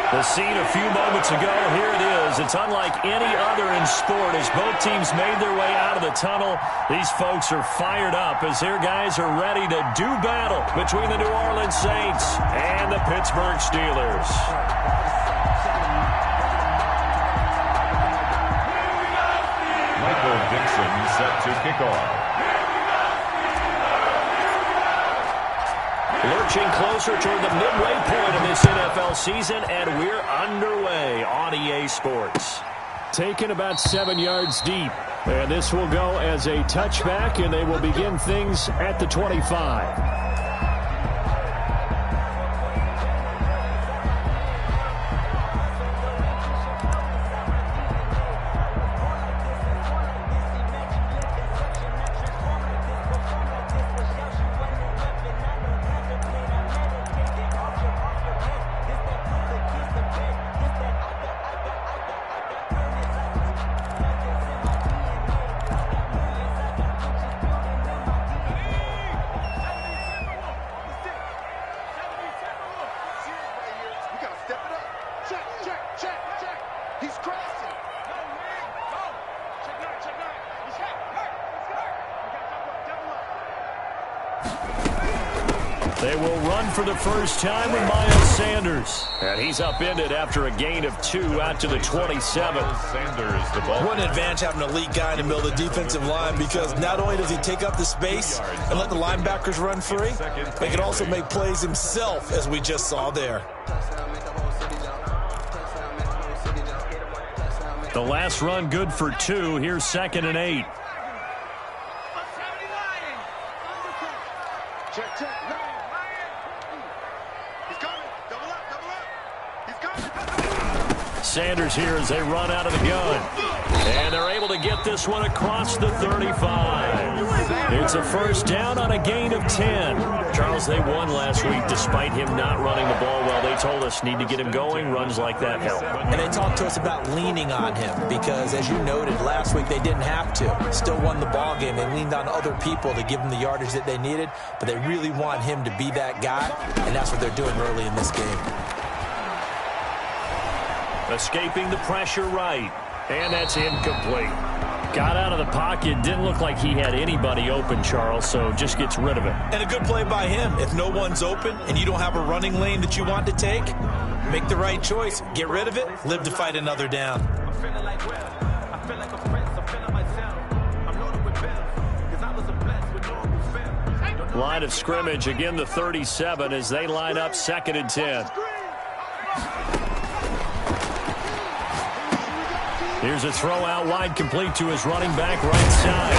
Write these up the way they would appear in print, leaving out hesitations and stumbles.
The scene a few moments ago, here it is. It's unlike any other in sport as both teams made their way out of the tunnel. These folks are fired up as their guys are ready to do battle between the New Orleans Saints and the Pittsburgh Steelers. Michael Dixon set to kick off. Lurching closer toward the midway point of this NFL season, and we're underway on EA Sports. Taken about 7 yards deep, and this will go as a touchback, and they will begin things at the 25. They will run for the first time with Miles Sanders. And he's upended after a gain of 2 out to the 27. Sanders, the ball. What an advantage having an elite guy in the middle of the defensive line, because not only does he take up the space and let the linebackers run free, but he can also make plays himself, as we just saw there. The last run good for 2. Here's 2nd and 8. Sanders here as they run out of the gun. And they're able to get this one across the 35. It's a first down on a gain of 10. Charles, they won last week despite him not running the ball well. They told us need to get him going. Runs like that help. And they talked to us about leaning on him because, as you noted, last week they didn't have to. Still won the ball game. They leaned on other people to give them the yardage that they needed, but they really want him to be that guy, and that's what they're doing early in this game. Escaping the pressure right. And that's incomplete. Got out of the pocket. Didn't look like he had anybody open, Charles, so just gets rid of it. And a good play by him. If no one's open and you don't have a running lane that you want to take, make the right choice. Get rid of it. Live to fight another down. Line of scrimmage, again the 37 as they line up 2nd and 10. Here's a throw out wide, complete to his running back right side.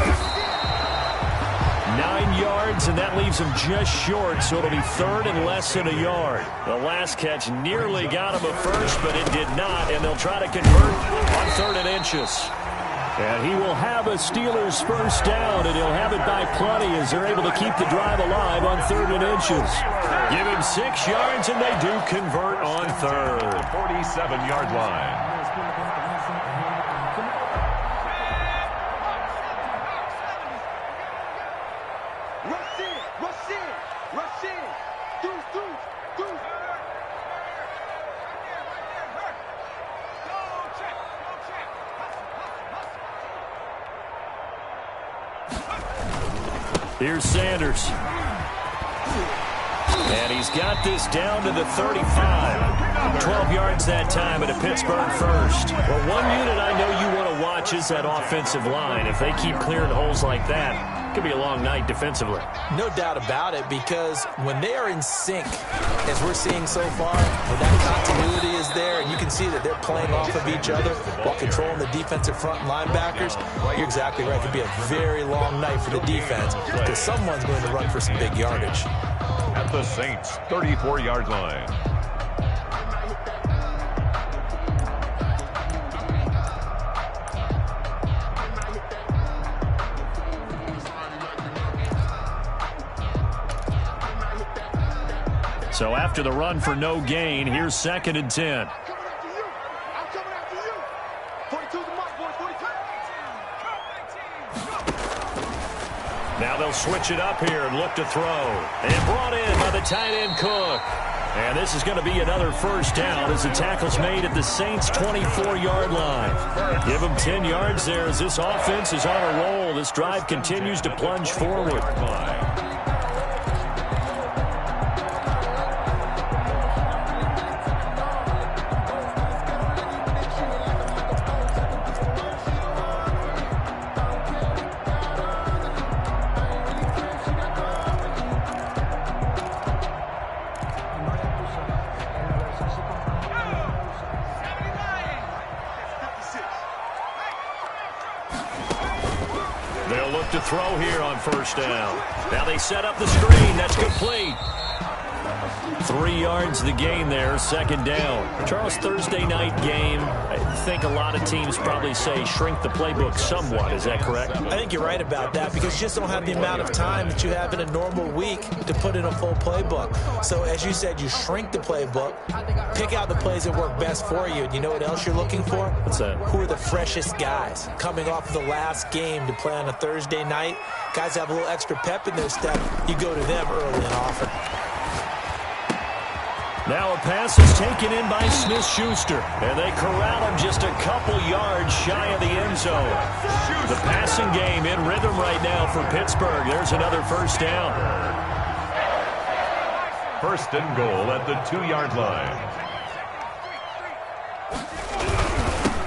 9 yards, and that leaves him just short, so it'll be 3rd and less than a yard. The last catch nearly got him a first, but it did not, and they'll try to convert on 3rd and inches. And he will have a Steelers first down, and he'll have it by plenty as they're able to keep the drive alive on 3rd and inches. Give him 6 yards, and they do convert on 3rd. 47-yard line. Here's Sanders. And he's got this down to the 35. 12 yards that time at a Pittsburgh first. Well, one unit I know you want to watch is that offensive line. If they keep clearing holes like that, it could be a long night defensively. No doubt about it, because when they are in sync, as we're seeing so far, when that continuity is there, and you can see that they're playing off of each other while controlling the defensive front linebackers, you're exactly right. It could be a very long night for the defense because someone's going to run for some big yardage. At the Saints' 34-yard line. So after the run for no gain, here's 2nd and 10. Now they'll switch it up here and look to throw. And brought in by the tight end Cook. And this is going to be another first down as the tackle's made at the Saints' 24-yard line. Give them 10 yards there as this offense is on a roll. This drive continues to plunge forward. They'll look to throw here on first down. Now they set up the screen. That's complete. 3 yards the gain there, second down. Charles, Thursday night game, I think a lot of teams probably say shrink the playbook somewhat. Is that correct? I think you're right about that because you just don't have the amount of time that you have in a normal week to put in a full playbook. So as you said, you shrink the playbook, pick out the plays that work best for you. And you know what else you're looking for? What's that? Who are the freshest guys coming off of the last game to play on a Thursday night? Guys have a little extra pep in their step. You go to them early and often. Now a pass is taken in by Smith-Schuster, and they corral him just a couple yards shy of the end zone. The passing game in rhythm right now for Pittsburgh. There's another first down. First and goal at the 2-yard line.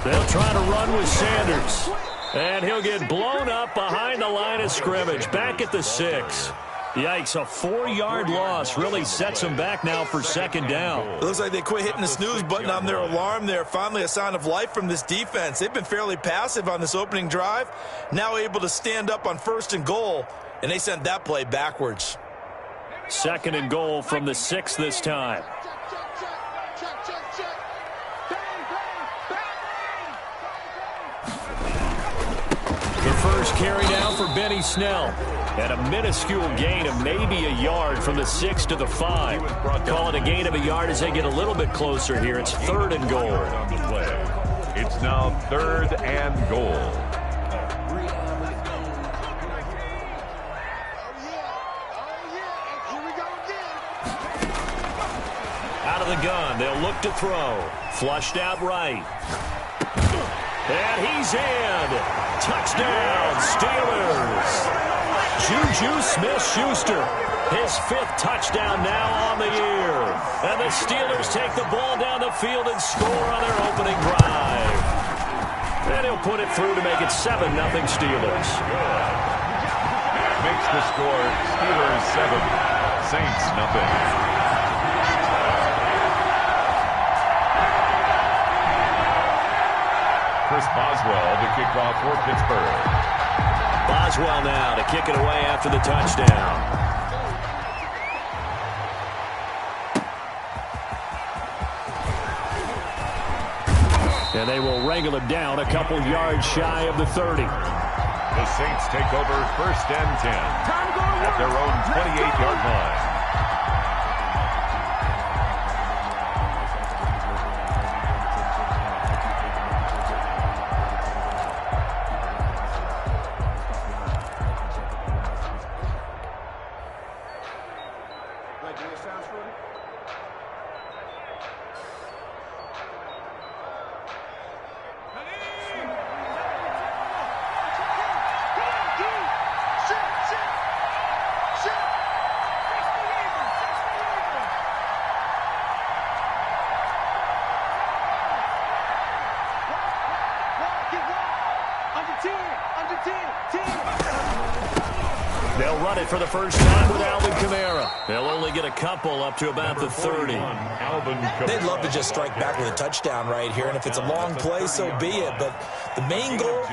They'll try to run with Sanders, and he'll get blown up behind the line of scrimmage, back at the 6. Yikes, a 4-yard loss really sets them back now for second down. It looks like they quit hitting the snooze button on their alarm there. Finally a sign of life from this defense. They've been fairly passive on this opening drive. Now able to stand up on first and goal, and they sent that play backwards. Second and goal from the 6 this time. The first carry down for Benny Snell. And a minuscule gain of maybe a yard from the 6 to the 5. Call it a gain of a yard as they get a little bit closer here. It's third and goal. It's now third and goal. Out of the gun, they'll look to throw. Flushed out right. And he's in. Touchdown, Steelers. Juju Smith-Schuster, his 5th touchdown now on the year. And the Steelers take the ball down the field and score on their opening drive. And he'll put it through to make it 7-0 Steelers. Makes the score Steelers 7, Saints nothing. Chris Boswell to kick off for Pittsburgh. Boswell now to kick it away after the touchdown. And they will wrangle him down a couple yards shy of the 30. The Saints take over first and 10 at their own 28-yard line. They'll run it for the first time with Alvin Kamara. They'll only get a couple up to about the 30. They'd love to just strike back with a touchdown right here, and if it's a long play, so be it. But the main goal,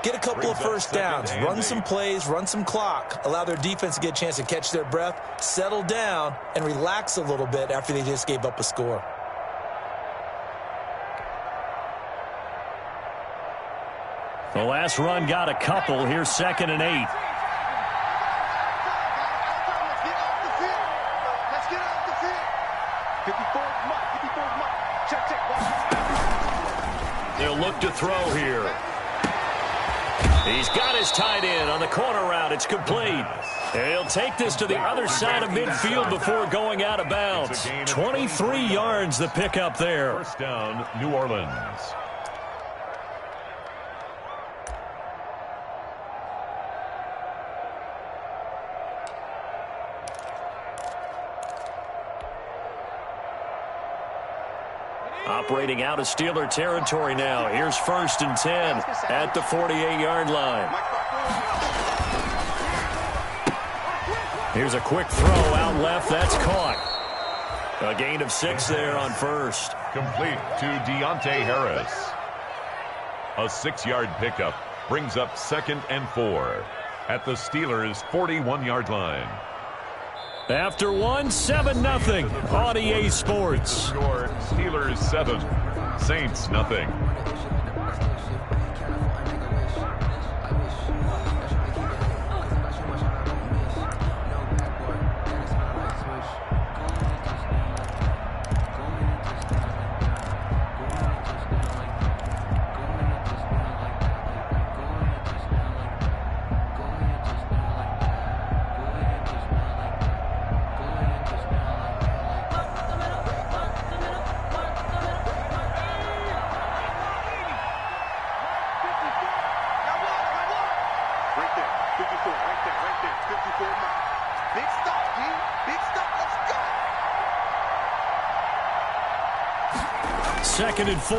get a couple of first downs, run some plays, run some clock, allow their defense to get a chance to catch their breath, settle down, and relax a little bit after they just gave up a score. The last run got a couple. Here's 2nd and 8. They'll look to throw here. He's got his tight end on the corner route. It's complete. And he'll take this to the other side of midfield before going out of bounds. 23 yards the pickup there. First down, New Orleans. Operating out of Steeler territory now. Here's 1st and 10 at the 48-yard line. Here's a quick throw out left. That's caught. A gain of 6 there on first. Complete to Deontay Harris. A 6-yard pickup brings up 2nd and 4 at the Steelers' 41-yard line. After 7-0 on EA Sports. Score Steelers 7, Saints nothing. Second and 4.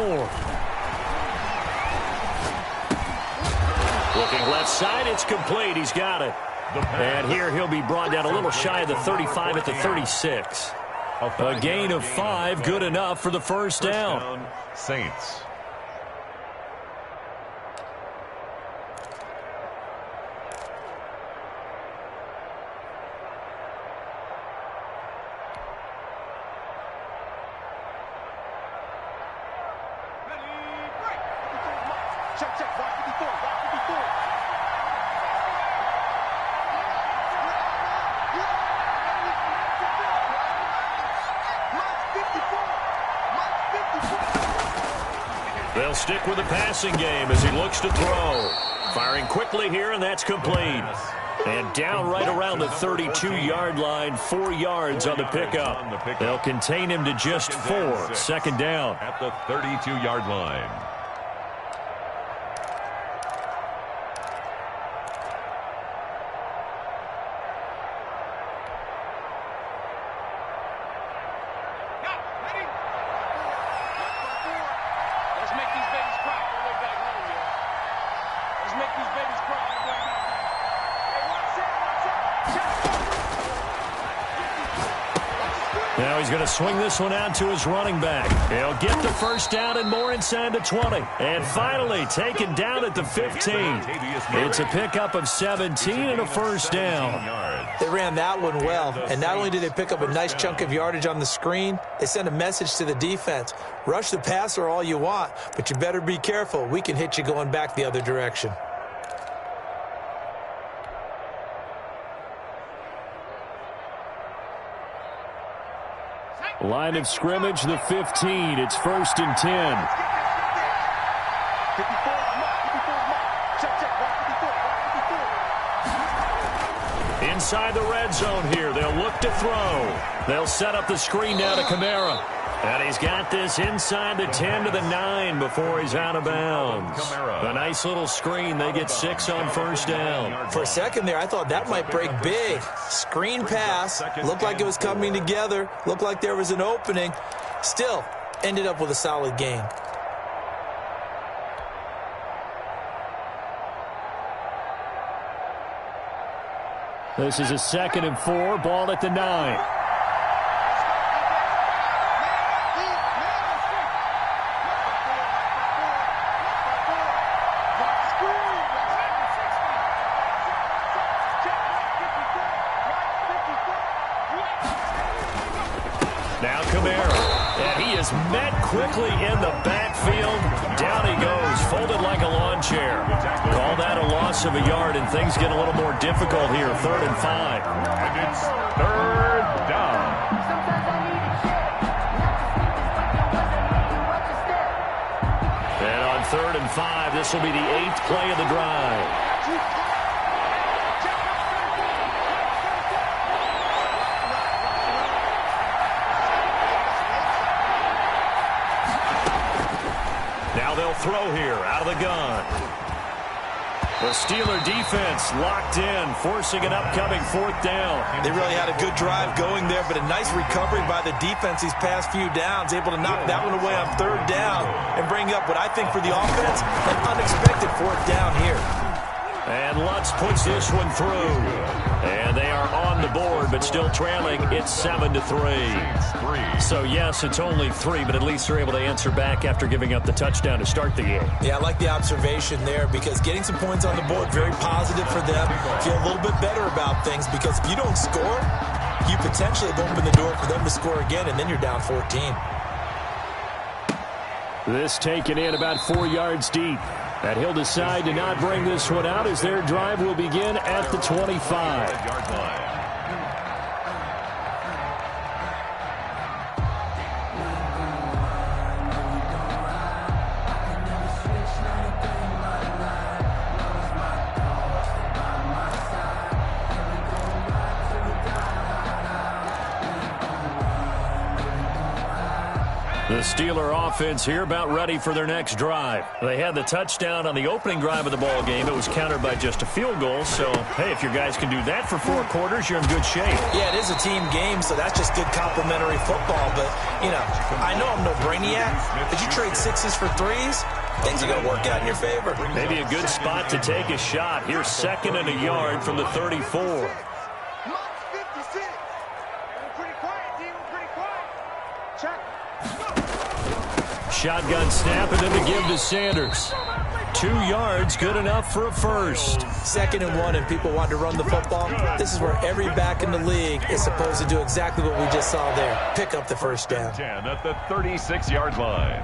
Looking left side, it's complete. He's got it. And here he'll be brought down a little shy of the 35 at the 36. A gain of 5, good enough for the first down. Saints. They'll stick with the passing game as he looks to throw. Firing quickly here, and that's complete. And down right around the 32-yard line, 4 yards on the pickup. They'll contain him to just 4. Second down. At the 32-yard line. Now he's going to swing this one out to his running back. He'll get the first down and more inside the 20. And finally taken down at the 15. It's a pickup of 17 and a first down. They ran that one well. And not only did they pick up a nice chunk of yardage on the screen, they sent a message to the defense. Rush the passer all you want, but you better be careful. We can hit you going back the other direction. Line of scrimmage, the 15. It's 1st and 10. Inside the red zone here. They'll look to throw. They'll set up the screen now to Kamara. And he's got this inside the 10 to the 9 before he's out of bounds. A nice little screen. They get 6 on first down. For a second there, I thought that might break big. Screen pass. Looked like it was coming together. Looked like there was an opening. Still, ended up with a solid gain. This is a 2nd and 4. Ball at the 9. Now Kamara, and he is met quickly in the backfield. Down he goes, folded like a lawn chair. Call that a loss of a yard, and things get a little more difficult here. 3rd and 5. And it's 3rd down. And on 3rd and 5. This will be the 8th play of the drive. Now they'll throw here out of the gun. The Steeler defense locked in, forcing an upcoming 4th down. They really had a good drive going there, but a nice recovery by the defense these past few downs, able to knock that one away on 3rd down and bring up what I think for the offense, an unexpected 4th down here. And Lutz puts this one through. And they are on the board, but still trailing. It's 7-3. So, yes, it's only 3, but at least they're able to answer back after giving up the touchdown to start the game. Yeah, I like the observation there because getting some points on the board, very positive for them. Feel a little bit better about things because if you don't score, you potentially have opened the door for them to score again, and then you're down 14. This taken in about 4 yards deep. And he'll decide to not bring this one out as their drive will begin at the 25-yard line. The Steeler offense here about ready for their next drive. They had the touchdown on the opening drive of the ball game. It was countered by just a field goal. So, hey, if your guys can do that for 4 quarters, you're in good shape. Yeah, it is a team game, so that's just good complimentary football. But, you know, I know I'm no brainiac, but you trade 6s for 3s, things are going to work out in your favor. Maybe a good spot to take a shot. Here's 2nd and a yard from the 34. Shotgun snap and then to give to Sanders. 2 yards, good enough for a first. 2nd and 1, and people want to run the football. This is where every back in the league is supposed to do exactly what we just saw there. Pick up the first down. 10 at the 36-yard line.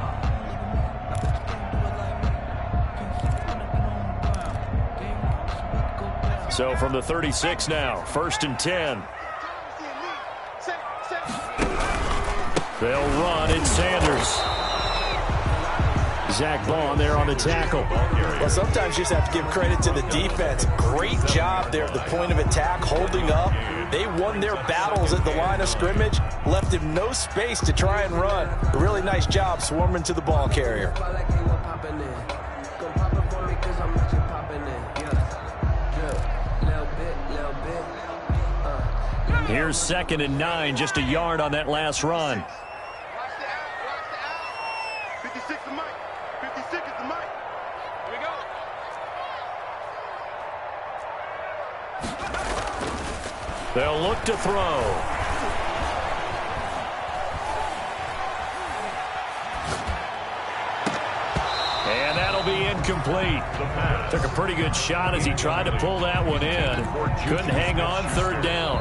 So from the 36 now, 1st and 10. They'll run. It's Sanders. Zach Bond there on the tackle. Well, sometimes you just have to give credit to the defense. Great job there at the point of attack, holding up. They won their battles at the line of scrimmage, left him no space to try and run. A really nice job swarming to the ball carrier. Here's 2nd and 9, just a yard on that last run. They'll look to throw. And that'll be incomplete. Took a pretty good shot as he tried to pull that one in. Couldn't hang on, 3rd down.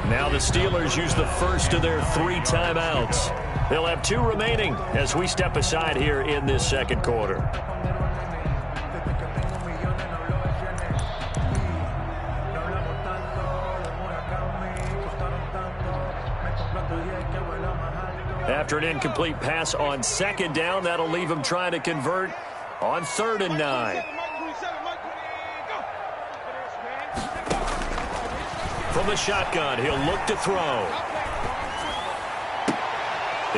Now the Steelers use the first of their 3 timeouts. They'll have 2 remaining as we step aside here in this 2nd quarter. After an incomplete pass on 2nd down, that'll leave him trying to convert on 3rd and 9. From the shotgun, he'll look to throw.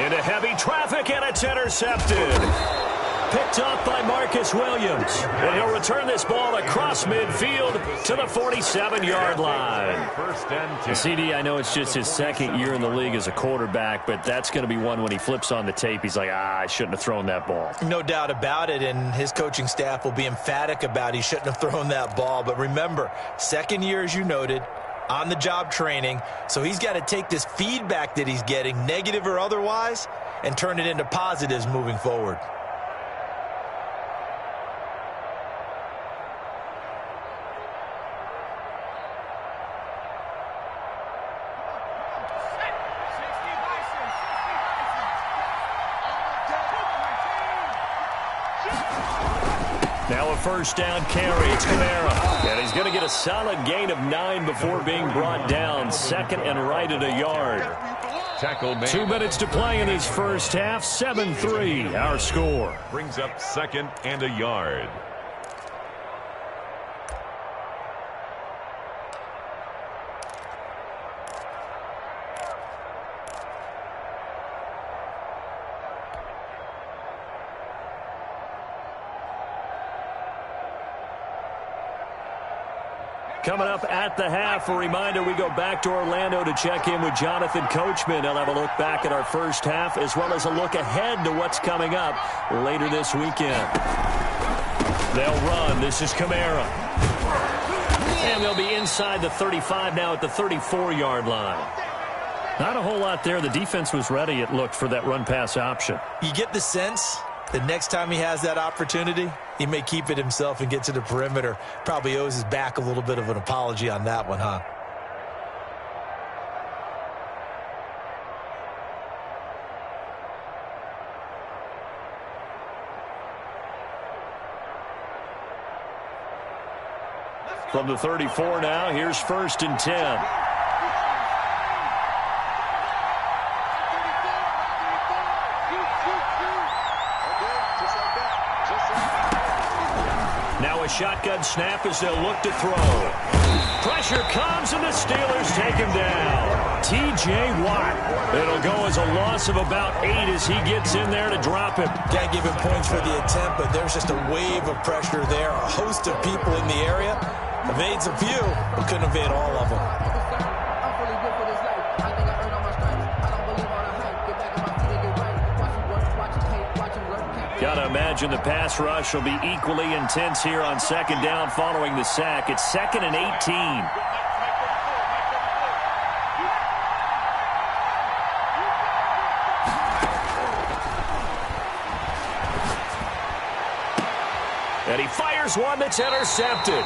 Into heavy traffic, and it's intercepted. Picked up by Marcus Williams. And he'll return this ball across midfield to the 47-yard line. 1st and 10. CD, I know it's just his 2nd year in the league as a quarterback, but that's going to be one when he flips on the tape. He's like, I shouldn't have thrown that ball. No doubt about it, and his coaching staff will be emphatic about he shouldn't have thrown that ball. But remember, 2nd year, as you noted, on-the-job training, so he's got to take this feedback that he's getting, negative or otherwise, and turn it into positives moving forward. Now a 1st down carry. It's Kamara. And he's going to get a solid gain of 9 before being brought down. 2nd and right at a yard. Tackle made. 2 minutes to play in his first half. 7-3, our score. Brings up 2nd and a yard. Coming up at the half, a reminder, we go back to Orlando to check in with Jonathan Coachman. He'll have a look back at our first half as well as a look ahead to what's coming up later this weekend. They'll run. This is Kamara. And they'll be inside the 35 now at the 34-yard line. Not a whole lot there. The defense was ready, it looked, for that run-pass option. You get the sense that next time he has that opportunity, he may keep it himself and get to the perimeter. Probably owes his back a little bit of an apology on that one, huh? From the 34 now, here's 1st and 10. Now a shotgun snap as they'll look to throw. Pressure comes and the Steelers take him down. T.J. Watt. It'll go as a loss of about 8 as he gets in there to drop him. Can't give him points for the attempt, but there's just a wave of pressure there. A host of people in the area. Evades a few, but couldn't evade all of them. Gotta imagine the pass rush will be equally intense here on 2nd down following the sack. It's 2nd and 18. And he fires one that's intercepted.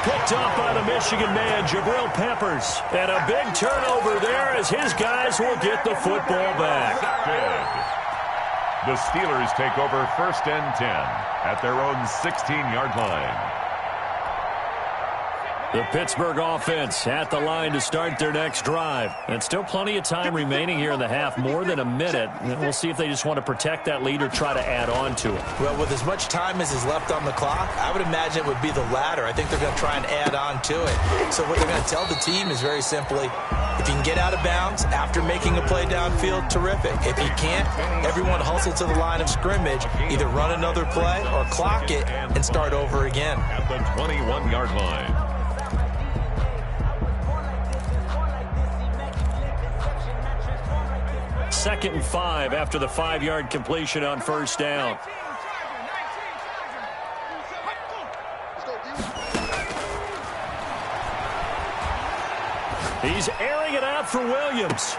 Picked up by the Michigan man, Jabril Peppers. And a big turnover there as his guys will get the football back. Good. The Steelers take over 1st and 10 at their own 16-yard line. The Pittsburgh offense at the line to start their next drive. And still plenty of time remaining here in the half, more than a minute. And we'll see if they just want to protect that lead or try to add on to it. Well, with as much time as is left on the clock, I would imagine it would be the latter. I think they're going to try and add on to it. So what they're going to tell the team is very simply, if you can get out of bounds after making a play downfield, terrific. If you can't, everyone hustle to the line of scrimmage, either run another play or clock it and start over again. At the 21-yard line. 2nd and 5 after the 5-yard completion on 1st down. He's airing it out for Williams.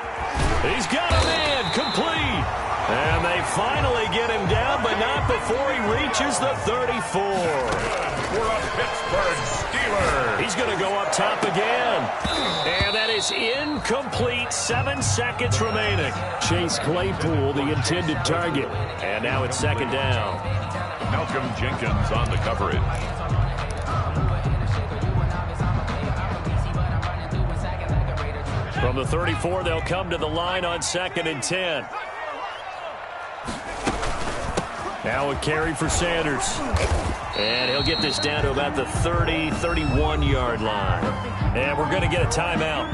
He's got a man complete. And they finally get him down, but not before he reaches the 34. For a Pittsburgh Steelers. He's going to go up top again. And that is incomplete. 7 seconds remaining. Chase Claypool, the intended target. And now it's 2nd down. Malcolm Jenkins on the coverage. From the 34, they'll come to the line on 2nd and 10. Now a carry for Sanders. And he'll get this down to about the 30, 31-yard line. And we're going to get a timeout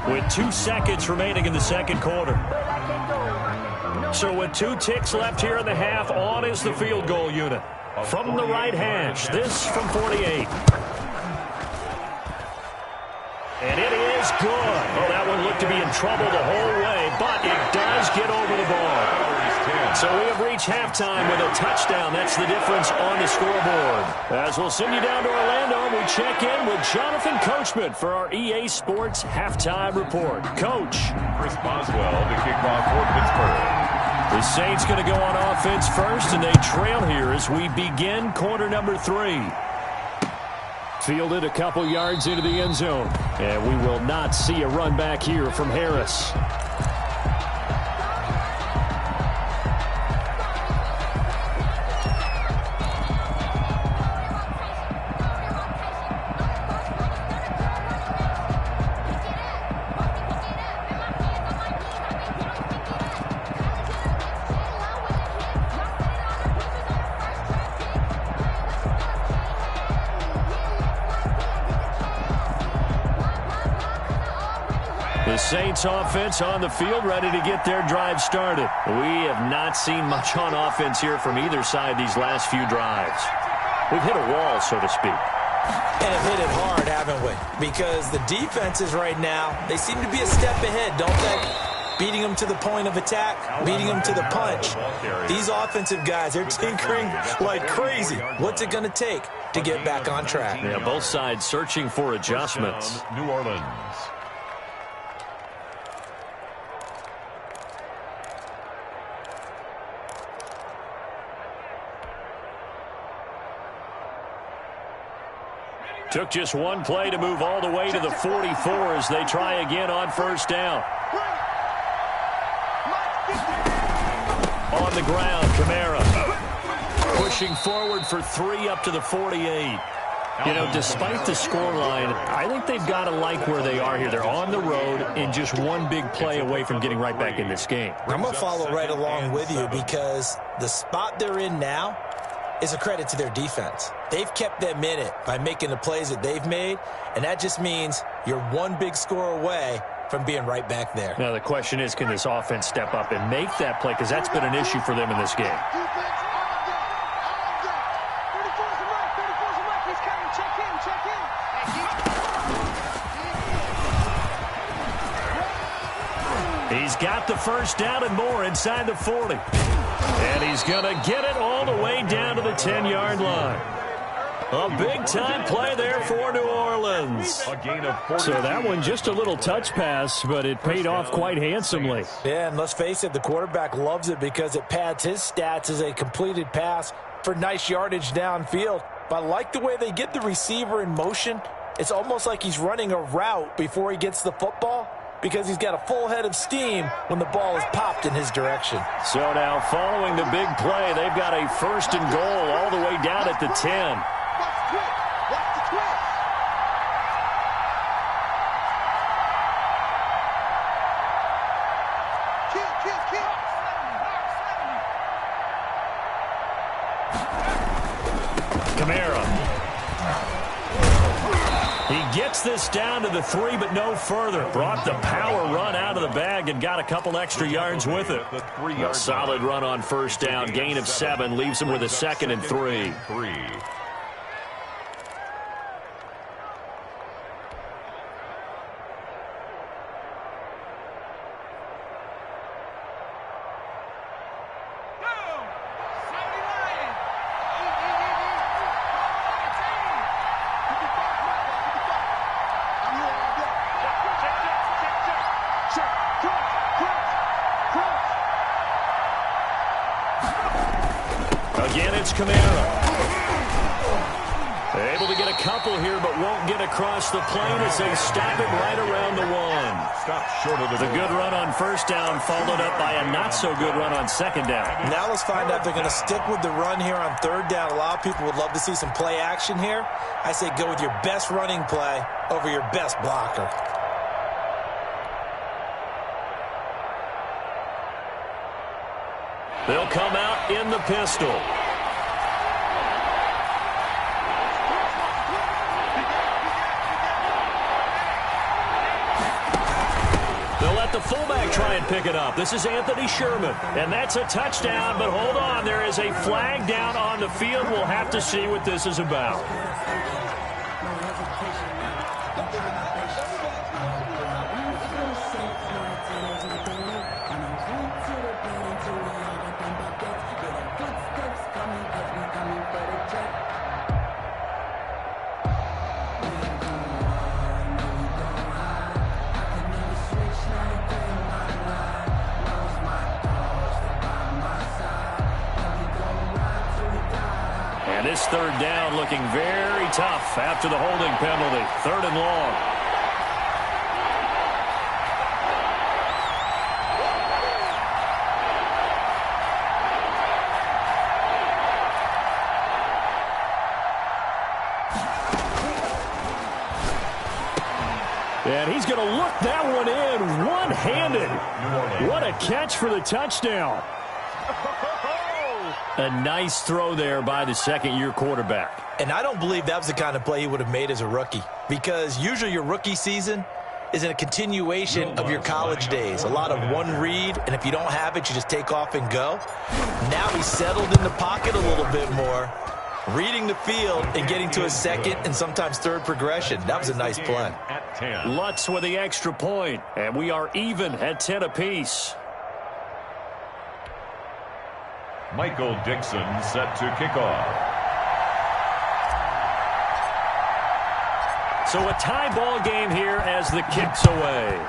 with 2 seconds remaining in the 2nd quarter. So with 2 ticks left here in the half, on is the field goal unit. From the right hash, this from 48. And it is good. Oh, that one looked to be in trouble the whole way, but it does get over the ball. So we have reached halftime with a touchdown. That's the difference on the scoreboard. As we'll send you down to Orlando, we check in with Jonathan Coachman for our EA Sports Halftime Report. Coach. Chris Boswell to kick off for Pittsburgh. The Saints going to go on offense first, and they trail here as we begin quarter number 3. Fielded a couple yards into the end zone. And we will not see a run back here from Harris. The Saints offense on the field, ready to get their drive started. We have not seen much on offense here from either side these last few drives. We've hit a wall, so to speak. And have hit it hard, haven't we? Because the defenses right now, they seem to be a step ahead, don't they? Beating them to the point of attack, beating them to the punch. These offensive guys, they're tinkering like crazy. What's it going to take to get back on track? Yeah, both sides searching for adjustments. New Orleans. Took just one play to move all the way to the 44 as they try again on first down. On the ground, Kamara pushing forward for 3 up to the 48. You know, despite the scoreline, I think they've got to like where they are here. They're on the road and just one big play away from getting right back in this game. I'm going to follow right along with you because the spot they're in now is a credit to their defense. They've kept them in it by making the plays that they've made, and that just means you're one big score away from being right back there. Now, the question is, can this offense step up and make that play? Because that's been an issue for them in this game. He's got the first down and more inside the 40. And he's going to get it all the way down to the 10-yard line. A big-time play there for New Orleans. A gain of So that one just a little touch pass, but it paid off quite handsomely. Yeah, and let's face it, the quarterback loves it because it pads his stats as a completed pass for nice yardage downfield. But I like the way they get the receiver in motion. It's almost like he's running a route before he gets the football, because he's got a full head of steam when the ball is popped in his direction. So now following the big play, they've got a 1st and goal all the way down at the 10. Kamara. He gets this down to the 3, but no further. Brought the power run out of the bag and got a couple extra yards with it. A solid run on first down. Gain of 7 leaves him with a 2nd and 3. Again, it's Kamara. Able to get a couple here, but won't get across the plane as they stop it right around the 1. Stop short of the good run on first down, followed up by a not-so-good run on second down. Now let's find out if they're going to stick with the run here on third down. A lot of people would love to see some play action here. I say go with your best running play over your best blocker. They'll come out in the pistol. They'll let the fullback try and pick it up. This is Anthony Sherman, and that's a touchdown, but hold on. There is a flag down on the field. We'll have to see what this is about. And this third down looking very tough after the holding penalty. 3rd and long. And he's going to look that one in one-handed. What a catch for the touchdown. A nice throw there by the second-year quarterback. And I don't believe that was the kind of play he would have made as a rookie, because usually your rookie season, is a continuation of your college days. A lot of one read, and if you don't have it, you just take off and go. Now he's settled in the pocket a little bit more, reading the field and getting to a second and sometimes third progression. That was a nice play. Lutz with the extra point, and we are even at 10 apiece. Michael Dixon set to kick off. So a tie ball game here as the kick's away.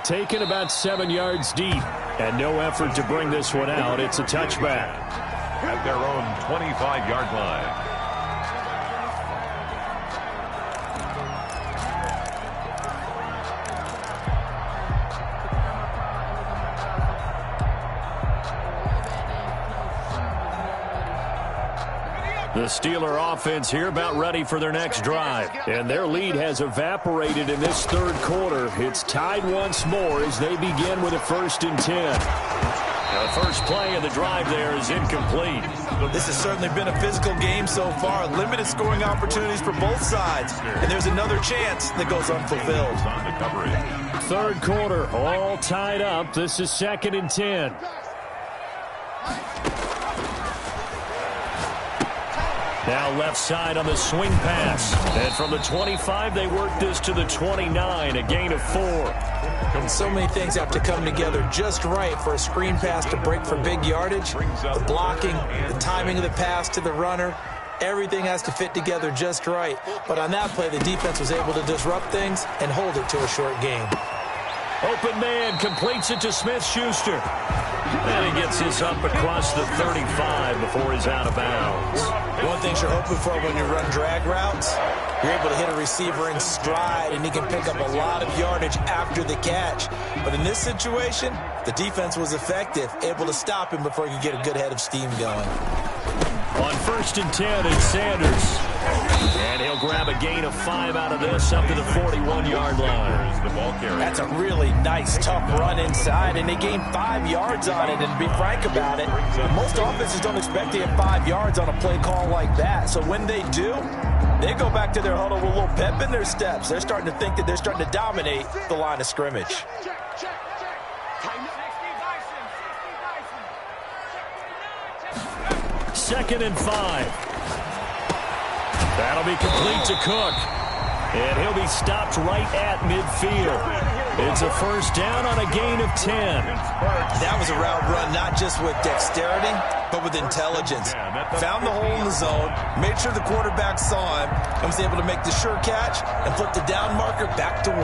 Taken about 7 yards deep, and no effort to bring this one out. It's a touchback. At their own 25-yard line. The Steeler offense here about ready for their next drive. And their lead has evaporated in this third quarter. It's tied once more as they begin with a 1st and 10. The first play of the drive there is incomplete. This has certainly been a physical game so far. Limited scoring opportunities for both sides. And there's another chance that goes unfulfilled. Third quarter, all tied up. This is 2nd and 10. Now left side on the swing pass. And from the 25, they work this to the 29, a gain of 4. And so many things have to come together just right for a screen pass to break for big yardage. The blocking, the timing of the pass to the runner, everything has to fit together just right. But on that play, the defense was able to disrupt things and hold it to a short game. Open man completes it to Smith-Schuster. And he gets this up across the 35 before he's out of bounds. One thing you're hoping for when you run drag routes, you're able to hit a receiver in stride, and he can pick up a lot of yardage after the catch. But in this situation, the defense was effective, able to stop him before he could get a good head of steam going. On 1st and 10, it's Sanders. And he'll grab a gain of 5 out of this up to the 41-yard line. That's a really nice, tough run inside, and they gained 5 yards on it. And to be frank about it, most offenses don't expect to get 5 yards on a play call like that. So when they do, they go back to their huddle with a little pep in their steps. They're starting to think that they're starting to dominate the line of scrimmage. Second and 5. That'll be complete to Cook. And he'll be stopped right at midfield. It's a 1st down on a gain of 10. That was a route run not just with dexterity, but with intelligence. Found the hole in the zone, made sure the quarterback saw him, and was able to make the sure catch and flip the down marker back to 1.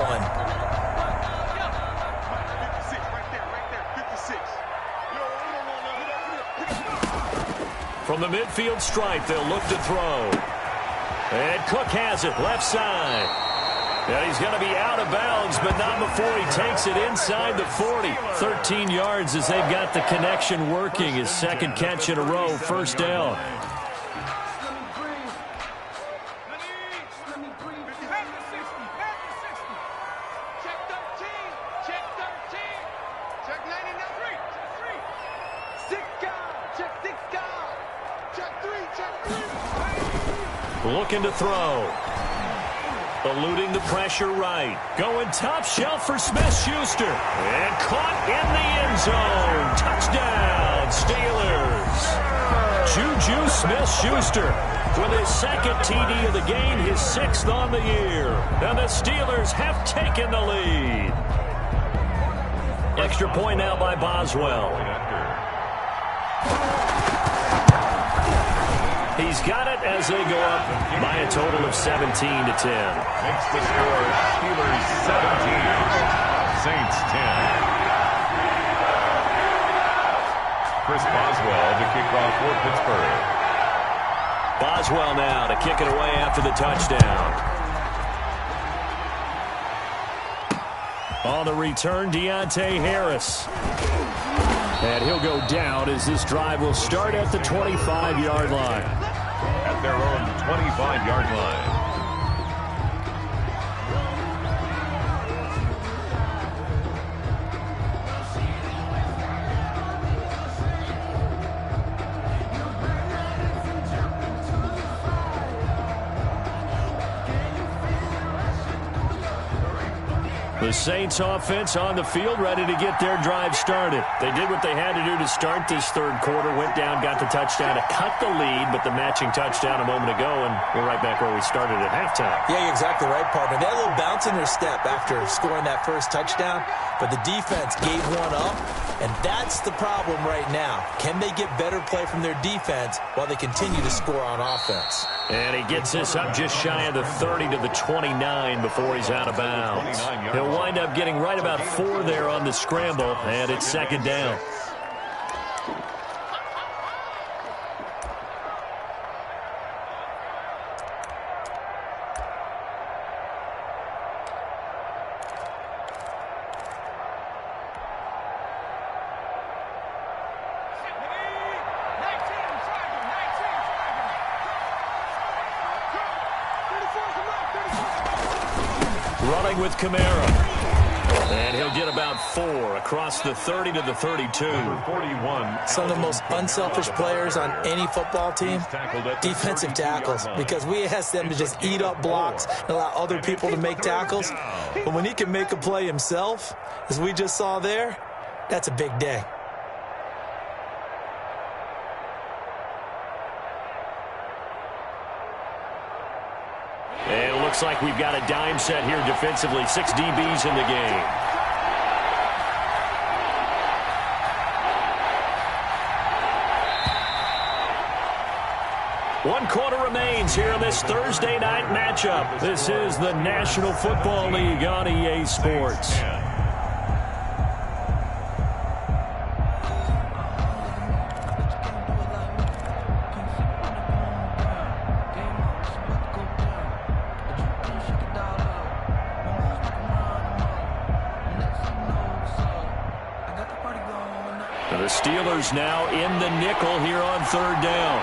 From the midfield stripe, they'll look to throw. And Cook has it, left side. And he's going to be out of bounds, but not before he takes it inside the 40. 13 yards as they've got the connection working. His 2nd catch in a row, 1st down. Looking to throw. Eluding the pressure right. Going top shelf for Smith-Schuster. And caught in the end zone. Touchdown, Steelers. Juju Smith-Schuster with his 2nd TD of the game, his 6th on the year. And the Steelers have taken the lead. Extra point now by Boswell. He's got it as they go up by a total of 17 to 10. Makes the score Steelers 17, Saints 10. Chris Boswell to kick off for Pittsburgh. Boswell now to kick it away after the touchdown. On the return, Deontay Harris. And he'll go down as this drive will start at the 25-yard line. At their own 25-yard line. The Saints offense on the field, ready to get their drive started. They did what they had to do to start this third quarter, went down, got the touchdown to cut the lead, but the matching touchdown a moment ago, and we're right back where we started at halftime. Yeah, you're exactly right, partner. They had a little bounce in their step after scoring that first touchdown, but the defense gave one up, and that's the problem right now. Can they get better play from their defense while they continue to score on offense? And he gets this up just shy of the 30 to the 29 before he's out of bounds. He'll wind up getting right about 4 there on the scramble, and it's second down. Running with Kamara. And he'll get about 4 across the 30 to the 32. Some of the most unselfish players on any football team, defensive tackles, because we ask them to just eat up blocks and allow other people to make tackles. But when he can make a play himself, as we just saw there, that's a big day. And it looks like we've got a dime set here defensively. 6 DBs in the game. One quarter remains here in this Thursday night matchup. This is the National Football League on EA Sports. The Steelers now in the nickel here on third down.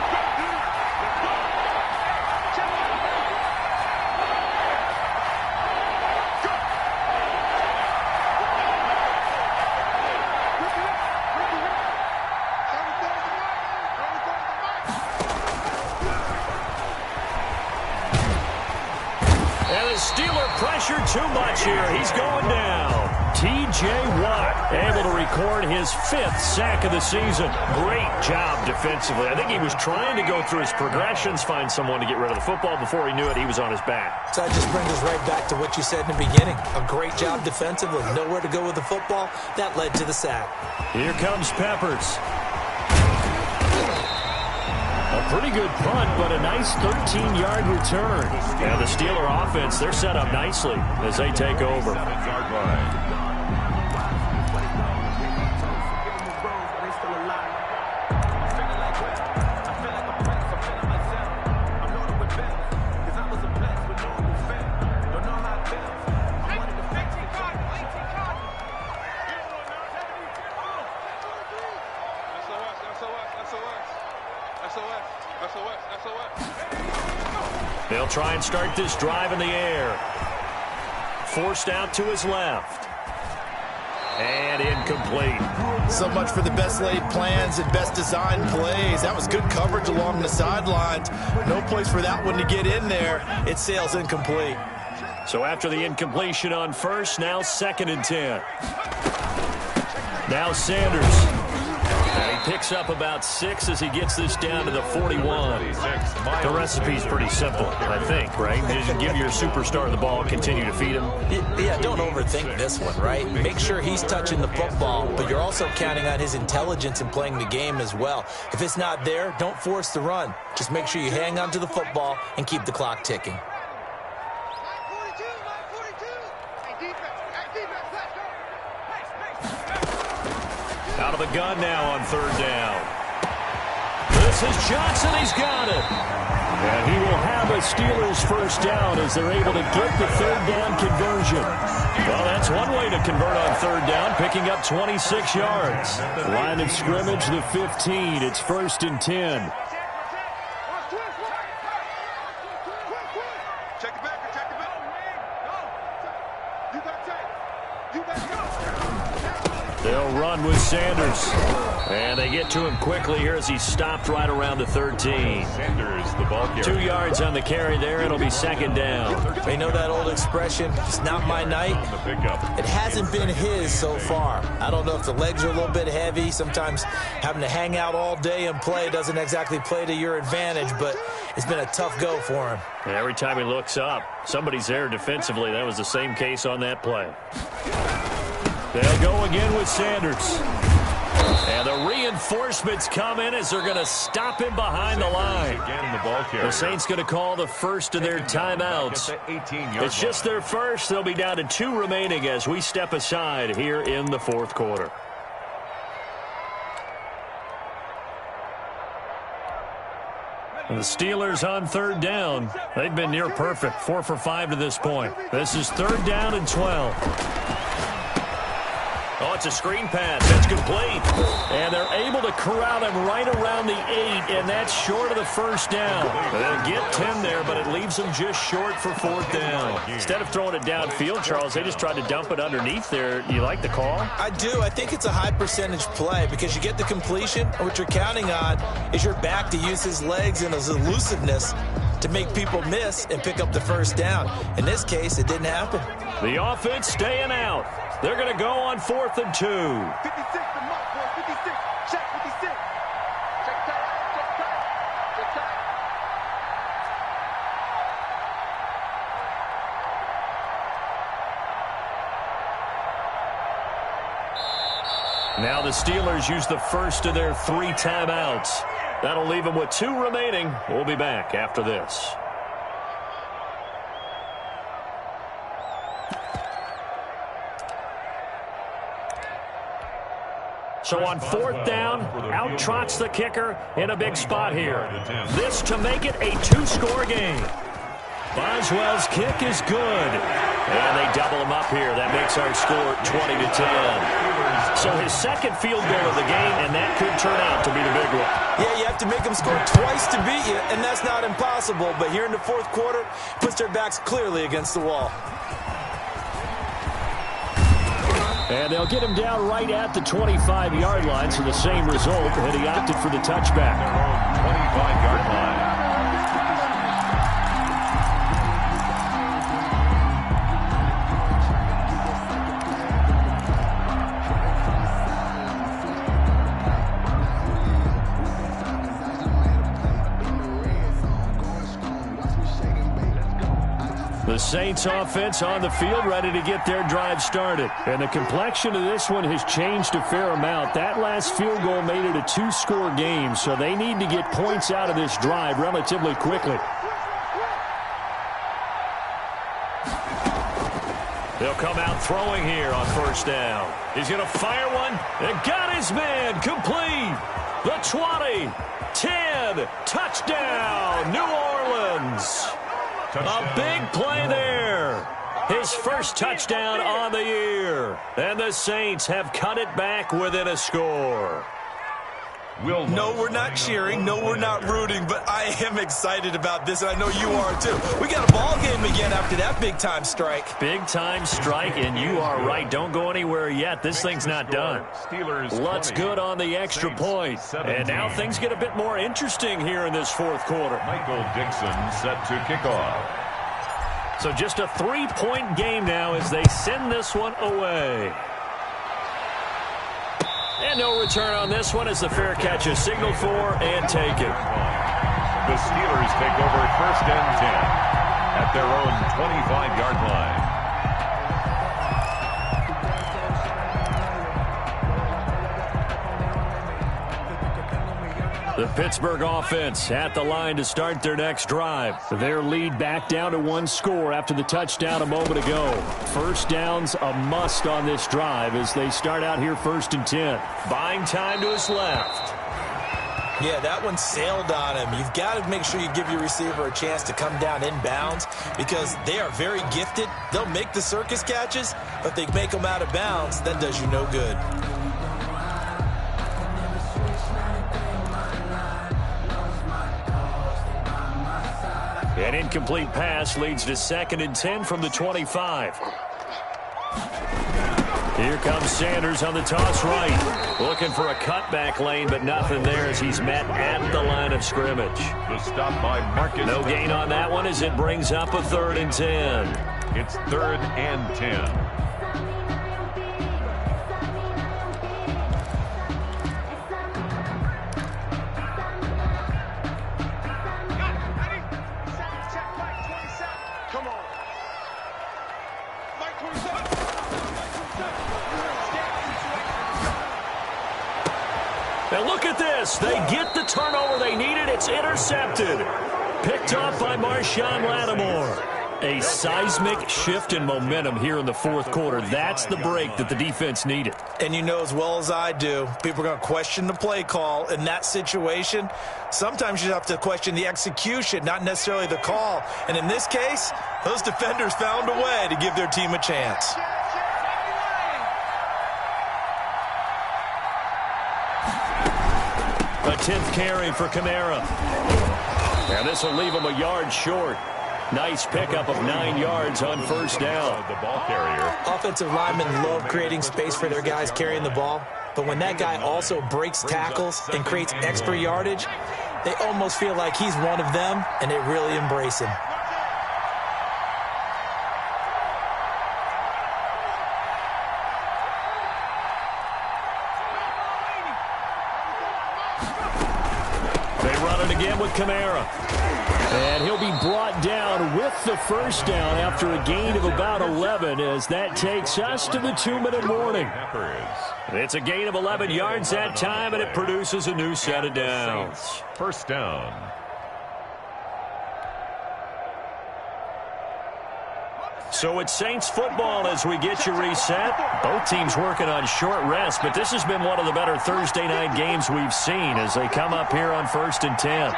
And the Steeler pressure too much here. He's going down. T.J. Watt able to record his 5th sack of the season. Great job defensively. I think he was trying to go through his progressions, find someone to get rid of the football. Before he knew it, he was on his back. So that just brings us right back to what you said in the beginning. A great job defensively. Nowhere to go with the football. That led to the sack. Here comes Peppers. A pretty good punt, but a nice 13-yard return. And the Steeler offense, they're set up nicely as they take over. They'll try and start this drive in the air. Forced out to his left. And incomplete. So much for the best laid plans and best designed plays. That was good coverage along the sidelines. No place for that one to get in there. It sails incomplete. So after the incompletion on first, now 2nd and 10. Now Sanders. And he picks up about 6 as he gets this down to the 41. The recipe's pretty simple, I think, right? You just give your superstar the ball, continue to feed him. Yeah, don't overthink this one, right? Make sure he's touching the football, but you're also counting on his intelligence in playing the game as well. If it's not there, don't force the run. Just make sure you hang on to the football and keep the clock ticking. Out of the gun now on third down. This is Johnson. He's got it. And he will have a Steelers first down as they're able to get the third down conversion. Well, that's one way to convert on third down, picking up 26 yards. Line of scrimmage, the 15. It's 1st and 10. They'll run run with Sanders. And they get to him quickly here as he stopped right around the 13. Sanders, the ball carrier. 2 yards on the carry there. It'll be second down. They know that old expression, it's not my night. It hasn't been his so far. I don't know if the legs are a little bit heavy. Sometimes having to hang out all day and play doesn't exactly play to your advantage, but it's been a tough go for him. And every time he looks up, somebody's there defensively. That was the same case on that play. They'll go again with Sanders. And the reinforcements come in as they're going to stop him behind the line. Again, the ball carrier. The Saints going to call the first of their timeouts. It's just their first. They'll be down to 2 remaining as we step aside here in the fourth quarter. And the Steelers on third down. They've been near perfect, 4 for 5 to this point. This is third down and 12. Oh, it's a screen pass. That's complete. And they're able to corral him right around the 8, and that's short of the first down. They'll get 10 there, but it leaves them just short for fourth down. Instead of throwing it downfield, Charles, they just tried to dump it underneath there. You like the call? I do. I think it's a high percentage play because you get the completion, and what you're counting on is your back to use his legs and his elusiveness to make people miss and pick up the first down. In this case, it didn't happen. The offense staying out. They're going to go on 4th and 2. 56 to Mark, 56. Check 56. Check tight. Check tight. Now the Steelers use the first of their 3 timeouts. That'll leave them with 2 remaining. We'll be back after this. So on 4th down, out trots the kicker in a big spot here. This to make it a 2-score game. Boswell's kick is good. And they double him up here. That makes our score 20-10. So his second field goal of the game, and that could turn out to be the big one. Yeah, you have to make them score twice to beat you, and that's not impossible. But here in the fourth quarter, puts their backs clearly against the wall. And they'll get him down right at the 25-yard line, so the same result, and he opted for the touchback. 25-yard line. The Saints offense on the field ready to get their drive started. And the complexion of this one has changed a fair amount. That last field goal made it a 2-score game, so they need to get points out of this drive relatively quickly. They'll come out throwing here on first down. He's going to fire one and got his man complete. The 20, 10, touchdown, New Orleans. A big play there. His first touchdown on the year. And the Saints have cut it back within a score. No, we're not cheering. No, we're not rooting. But I am excited about this, and I know you are too. We got a ball game again after that big-time strike. Big-time strike, and you are right. Don't go anywhere yet. This thing's not done. Lutz good on the extra point. And now things get a bit more interesting here in this fourth quarter. Michael Dixon set to kick off. So just a 3-point game now as they send this one away. And no return on this one as the fair catch is signaled for and taken. The Steelers take over 1st and 10 at their own 25-yard line. The Pittsburgh offense at the line to start their next drive. Their lead back down to 1 score after the touchdown a moment ago. First down's a must on this drive as they start out here 1st and 10. Buying time to his left. Yeah, that one sailed on him. You've got to make sure you give your receiver a chance to come down inbounds because they are very gifted. They'll make the circus catches, but they make them out of bounds. That does you no good. An incomplete pass leads to 2nd and 10 from the 25. Here comes Sanders on the toss right. Looking for a cutback lane, but nothing there as he's met at the line of scrimmage. The stop by Marcus. No gain on that one as it brings up a 3rd and 10. It's 3rd and 10. And look at this. They get the turnover they needed. It's intercepted. Picked off by Marshawn Lattimore. A seismic shift in momentum here in the 4th quarter. That's the break that the defense needed. And you know as well as I do, people are going to question the play call in that situation. Sometimes you have to question the execution, not necessarily the call. And in this case, those defenders found a way to give their team a chance. A 10th carry for Kamara. And this will leave him a yard short. Nice pickup of 9 yards on 1st down. The ball carrier. Offensive linemen love creating space for their guys carrying the ball. But when that guy also breaks tackles and creates extra yardage, they almost feel like he's one of them, and they really embrace him. Again with Kamara. And he'll be brought down with the 1st down after a gain of about 11 as that takes us to the 2-minute warning. It's a gain of 11 yards that time, and it produces a new set of downs. 1st down. So it's Saints football as we get you reset. Both teams working on short rest, but this has been one of the better Thursday night games we've seen as they come up here on 1st and 10.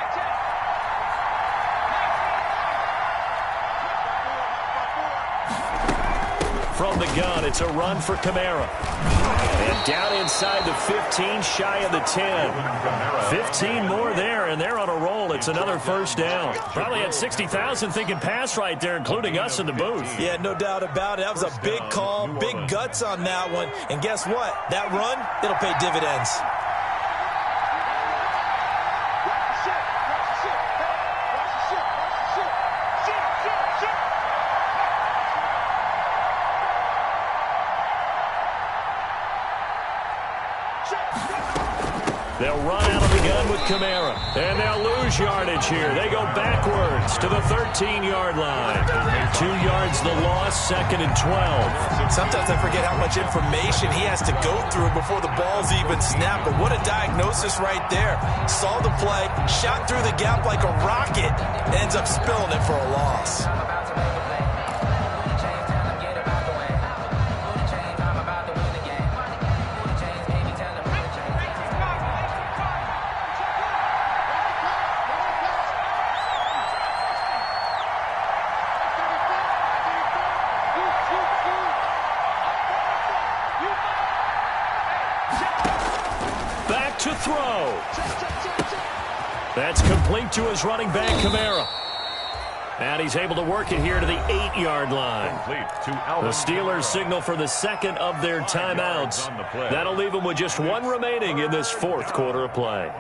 From the gun, it's a run for Kamara. And down inside the 15, shy of the 10. 15 more there, and they're on a roll. It's another 1st down. Probably had 60,000 thinking pass right there, including us in the booth. Yeah, no doubt about it. That was a big call, big guts on that one. And guess what? That run, it'll pay dividends. They'll run out of the gun with Kamara, and they'll lose yardage here. They go backwards to the 13-yard line. 2 yards the loss, 2nd and 12. Sometimes I forget how much information he has to go through before the ball's even snapped, but what a diagnosis right there. Saw the play, shot through the gap like a rocket, ends up spilling it for a loss. To throw. That's complete to his running back, Kamara. And he's able to work it here to the 8-yard line. The Steelers signal for the 2nd of their timeouts. That'll leave them with just 1 remaining in this 4th quarter of play.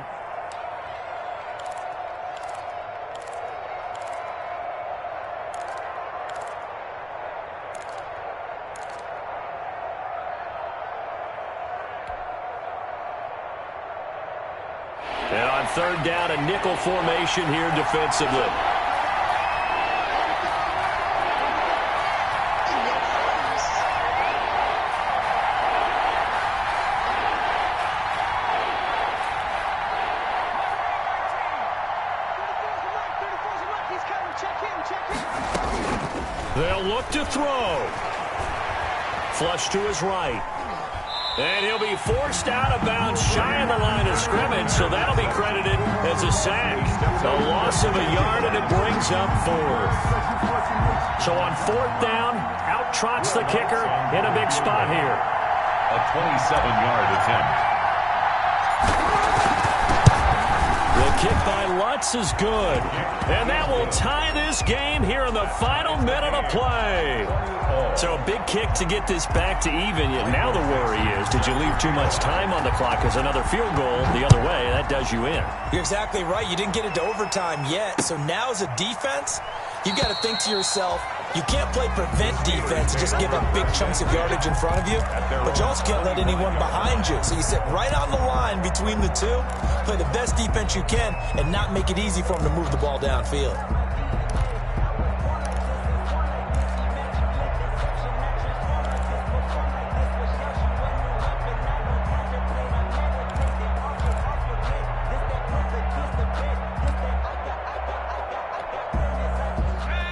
And on 3rd down, a nickel formation here defensively. They'll look to throw. Flush to his right. And he'll be forced out of bounds shy of the line of scrimmage, so that'll be credited as a sack. A loss of a yard, and it brings up 4th. So on 4th down, out trots the kicker in a big spot here. A 27-yard attempt. The kick by Lutz is good. And that will tie this game here in the final minute of play. So a big kick to get this back to even. Yet now the worry is, did you leave too much time on the clock? Because another field goal the other way, that does you in. You're exactly right. You didn't get it to overtime yet. So now as a defense, you've got to think to yourself, you can't play prevent defense and just give up big chunks of yardage in front of you, but you also can't let anyone behind you. So you sit right on the line between the two, play the best defense you can, and not make it easy for them to move the ball downfield.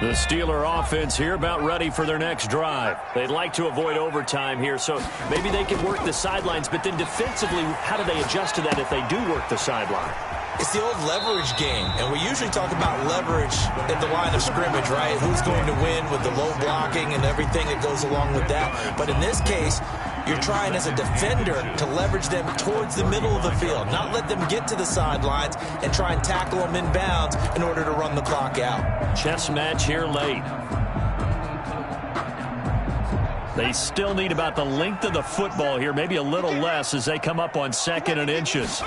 The Steeler offense here about ready for their next drive. They'd like to avoid overtime here, so maybe they can work the sidelines, but then defensively, how do they adjust to that if they do work the sideline? It's the old leverage game, and we usually talk about leverage at the line of scrimmage, right? Who's going to win with the low blocking and everything that goes along with that. But in this case, you're trying as a defender to leverage them towards the middle of the field, not let them get to the sidelines and try and tackle them in bounds in order to run the clock out. Chess match here late. They still need about the length of the football here, maybe a little less as they come up on 2nd and inches.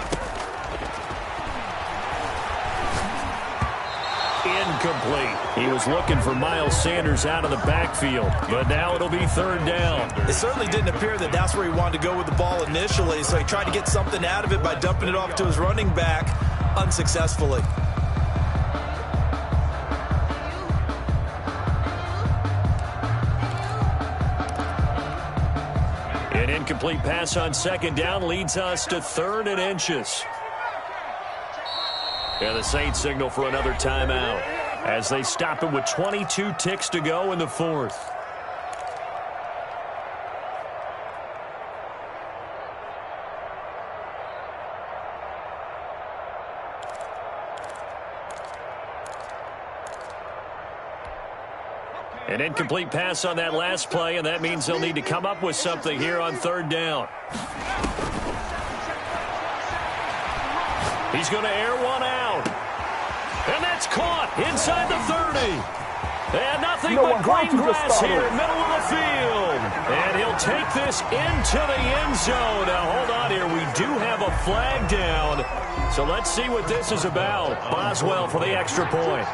Incomplete. He was looking for Miles Sanders out of the backfield, but now it'll be 3rd down. It certainly didn't appear that that's where he wanted to go with the ball initially, so he tried to get something out of it by dumping it off to his running back unsuccessfully. An incomplete pass on 2nd down leads us to 3rd and inches. And the Saints signal for another timeout as they stop it with 22 ticks to go in the 4th. An incomplete pass on that last play, and that means they'll need to come up with something here on 3rd down. He's going to air one out. And that's caught inside the 30. And nothing but green grass here, middle of the field. And he'll take this into the end zone. Now, hold on here. We do have a flag down. So let's see what this is about. Boswell for the extra point.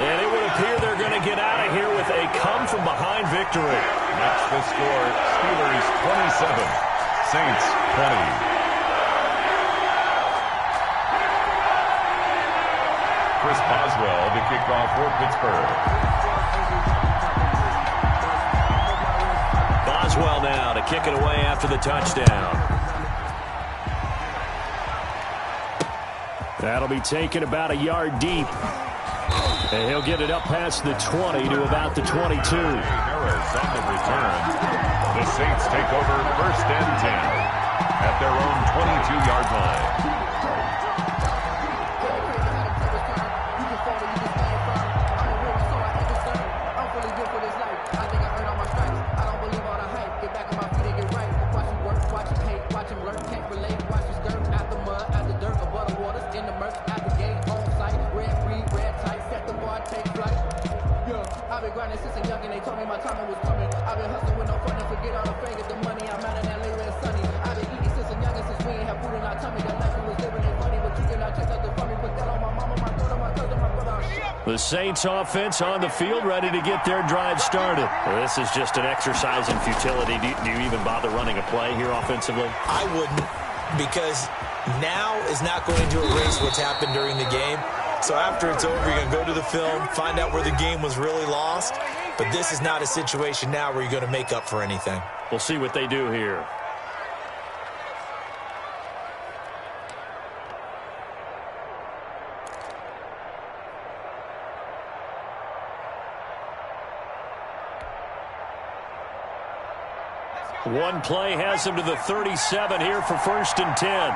And it would appear they're going to get out of here with a come-from-behind victory. That's the score. Steelers 27, Saints 20. Chris Boswell to kick off for Pittsburgh. Boswell now to kick it away after the touchdown. That'll be taken about a yard deep. And he'll get it up past the 20 to about the 22. Harris on the return. The Saints take over 1st and 10 at their own 22-yard line. The Saints offense on the field ready to get their drive started. Well, this is just an exercise in futility. Do you even bother running a play here offensively? I wouldn't, because now is not going to erase what's happened during the game. So after it's over, you're going to go to the film, find out where the game was really lost. But this is not a situation now where you're going to make up for anything. We'll see what they do here. One play has him to the 37 here for 1st and 10.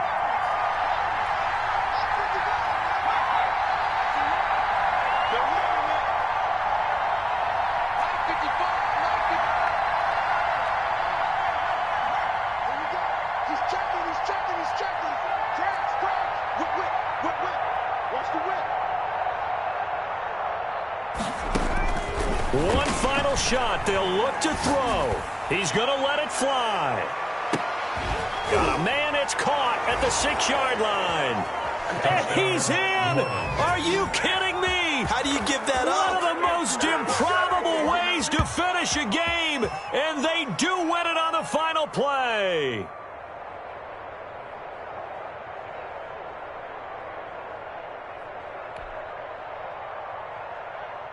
Just One final shot. They'll look to throw. He's going to let it fly. Got a man. It's caught at the 6-yard line. And he's in. Are you kidding me? How do you give that up? One of the most improbable ways to finish a game, and they do win it on the final play.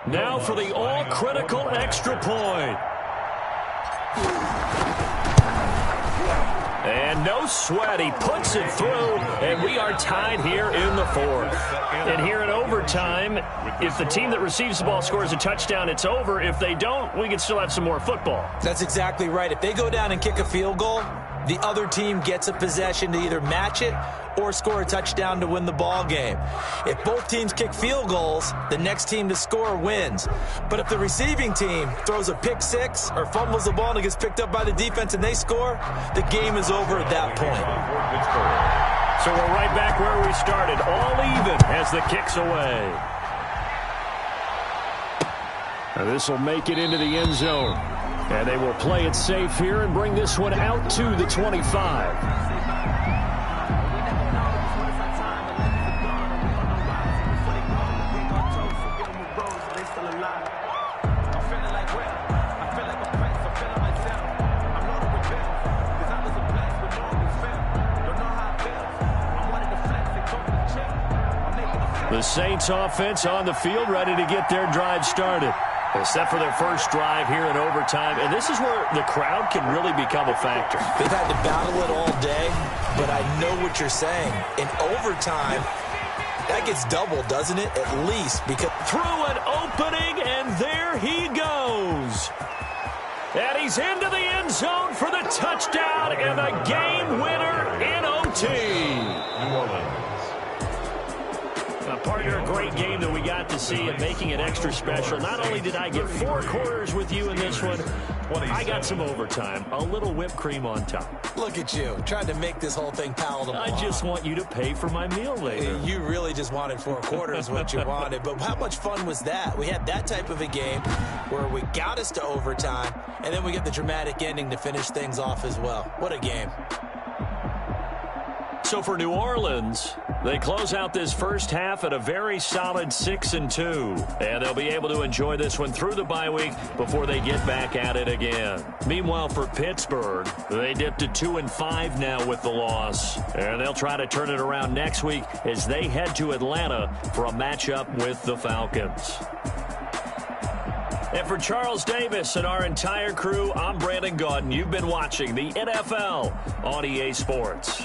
Now for the all-critical extra point. And no sweat, he puts it through, and we are tied here in the 4th. And here in overtime, if the team that receives the ball scores a touchdown, it's over. If they don't, we can still have some more football. That's exactly right. If they go down and kick a field goal, the other team gets a possession to either match it or score a touchdown to win the ball game. If both teams kick field goals, the next team to score wins. But if the receiving team throws a pick six or fumbles the ball and it gets picked up by the defense and they score, the game is over at that point. So we're right back where we started, all even as the kick's away. Now this will make it into the end zone. And they will play it safe here and bring this one out to the 25. The Saints offense on the field, ready to get their drive started. Except for their first drive here in overtime. And this is where the crowd can really become a factor. They've had to battle it all day, but I know what you're saying. In overtime, that gets doubled, doesn't it? At least. Because through an opening, and there he goes. And he's into the end zone for the touchdown and the game winner in OT. New Orleans. Partner, a great game that we got to see and making it extra special. Not only did I get 4 quarters with you in this one, I got some overtime, a little whipped cream on top. Look at you, trying to make this whole thing palatable. I just want you to pay for my meal later. You really just wanted 4 quarters, what you wanted. But how much fun was that? We had that type of a game where we got us to overtime, and then we get the dramatic ending to finish things off as well. What a game. So for New Orleans, they close out this first half at a very solid 6-2. And they'll be able to enjoy this one through the bye week before they get back at it again. Meanwhile, for Pittsburgh, they dipped to 2-5 now with the loss. And they'll try to turn it around next week as they head to Atlanta for a matchup with the Falcons. And for Charles Davis and our entire crew, I'm Brandon Gaudin. You've been watching the NFL on EA Sports.